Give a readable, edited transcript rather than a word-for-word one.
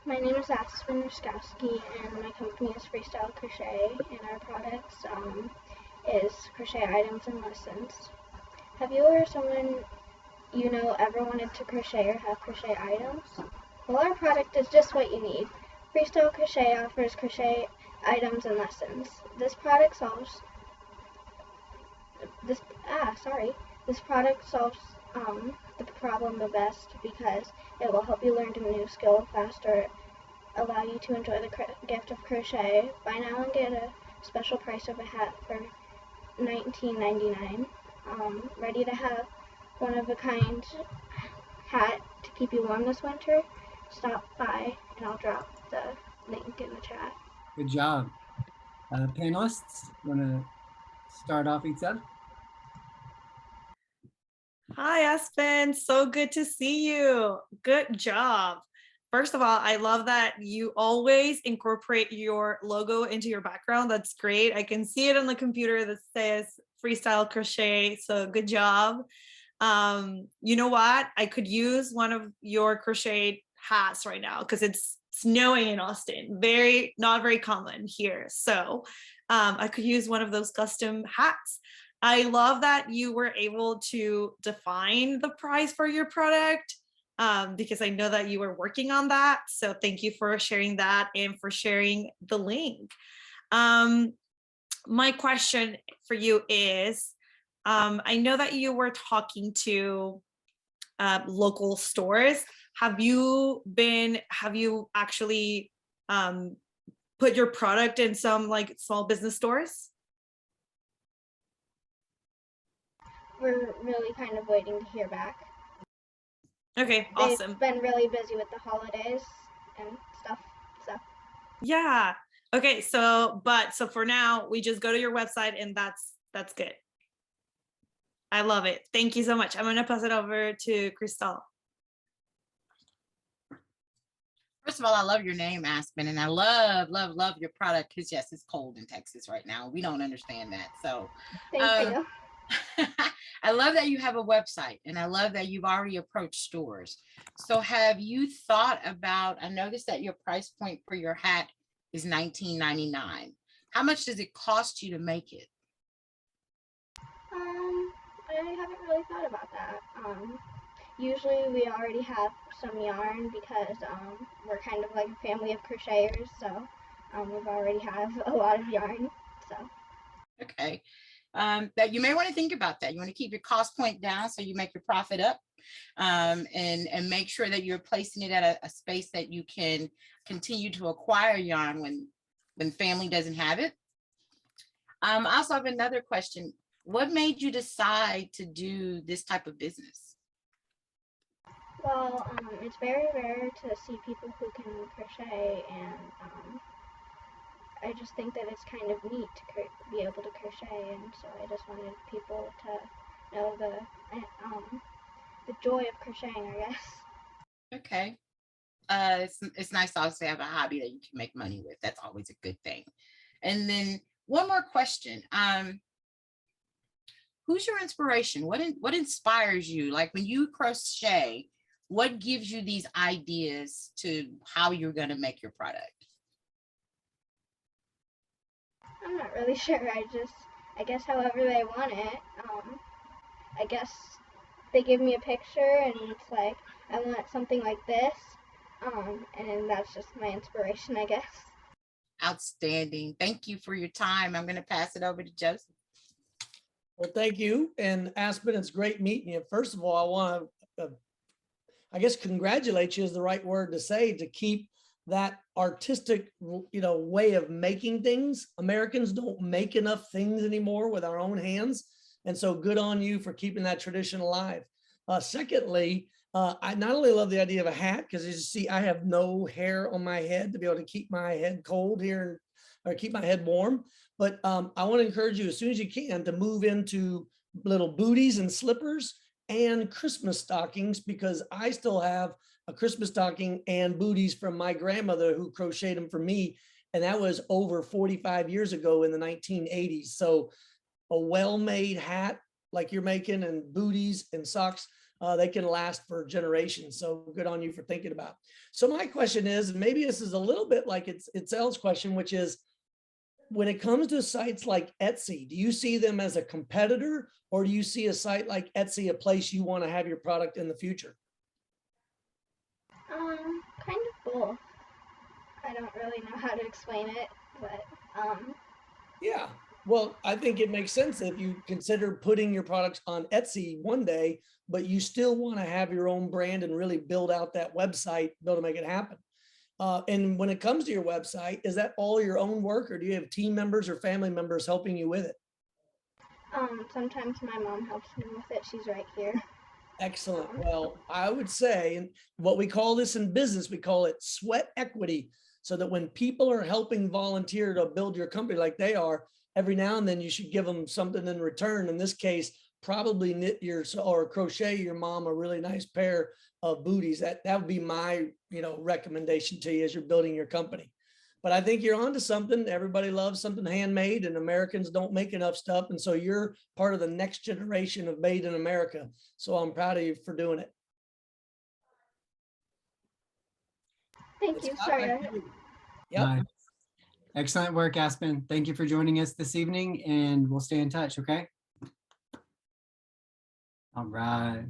My name is Aspen and my company is Freestyle Crochet, and our products is crochet items and lessons. Have you or someone you know ever wanted to crochet or have crochet items? Well, our product is just what you need. Freestyle Crochet offers crochet items and lessons. This product solves this sorry. This product solves the problem the best because it will help you learn a new skill faster, allow you to enjoy the gift of crochet. Buy now and get a special price of a hat for $19.99. Ready to have one of a kind hat to keep you warm this winter? Stop by and I'll drop the link in the chat. Good job. Panelists, want to start off each other? Hi, Aspen. So good to see you. Good job. First of all, I love that you always incorporate your logo into your background. That's great. I can see it on the computer that says Freestyle Crochet. So good job. You know what? I could use one of your crocheted hats right now because it's snowing in Austin. Not very common here. So I could use one of those custom hats. I love that you were able to define the price for your product because I know that you were working on that. So thank you for sharing that and for sharing the link. My question for you is, I know that you were talking to local stores. Have you actually put your product in some like small business stores? We're really kind of waiting to hear back. Okay, awesome. They've been really busy with the holidays and stuff, so. Yeah. Okay, so for now, we just go to your website and that's good. I love it. Thank you so much. I'm gonna pass it over to Crystal. First of all, I love your name, Aspen, and I love your product because yes, it's cold in Texas right now. We don't understand that. So thank you. I love that you have a website and I love that you've already approached stores. So have you thought about, I noticed that your price point for your hat is $19.99. How much does it cost you to make it? I haven't really thought about that. Usually we already have some yarn because we're kind of like a family of crocheters, so we've already have a lot of yarn. So okay, that you may want to think about that. You want to keep your cost point down so you make your profit up, and make sure that you're placing it at a space that you can continue to acquire yarn when family doesn't have it. I also have another question. What made you decide to do this type of business? Well, it's very rare to see people who can crochet, and I just think that it's kind of neat to be able to crochet, and so I just wanted people to know the joy of crocheting, I guess. Okay. It's nice to also have a hobby that you can make money with. That's always a good thing. And then one more question. Who's your inspiration? What inspires you? Like when you crochet, what gives you these ideas to how you're going to make your product? I'm not really sure. I guess however they want it. I guess they give me a picture and it's like, I want something like this. And that's just my inspiration, I guess. Outstanding. Thank you for your time. I'm going to pass it over to Joseph. Well, thank you. And Aspen, it's great meeting you. First of all, I want to, I guess, congratulate you is the right word to say, to keep that artistic, way of making things. Americans don't make enough things anymore with our own hands. And so good on you for keeping that tradition alive. Secondly, I not only love the idea of a hat, because as you see, I have no hair on my head to be able to keep my head cold here or keep my head warm. But I want to encourage you as soon as you can to move into little booties and slippers and Christmas stockings, because I still have a Christmas stocking and booties from my grandmother who crocheted them for me. And that was over 45 years ago in the 1980s. So a well-made hat like you're making and booties and socks they can last for generations. So good on you for thinking about it. So my question is, and maybe this is a little bit like it's Elle's question, which is, when it comes to sites like Etsy, do you see them as a competitor, or do you see a site like Etsy a place you want to have your product in the future? Kind of both. I don't really know how to explain it, but Yeah, well, I think it makes sense if you consider putting your products on Etsy one day, but you still want to have your own brand and really build out that website, build to make it happen. And when it comes to your website, is that all your own work, or do you have team members or family members helping you with it? sometimes my mom helps me with it. She's right here. Excellent. Well, I would say, and what we call this in business, we call it sweat equity. So that when people are helping volunteer to build your company like they are, every now and then you should give them something in return. In this case, probably knit your or crochet your mom a really nice pair of booties. That would be my, recommendation to you as you're building your company. But I think you're onto something. Everybody loves something handmade, and Americans don't make enough stuff. And so you're part of the next generation of made in America. So I'm proud of you for doing it. Thank you. Scott, Sorry. back to you. Yep. Nice. Excellent work, Aspen. Thank you for joining us this evening, and we'll stay in touch, okay? All right.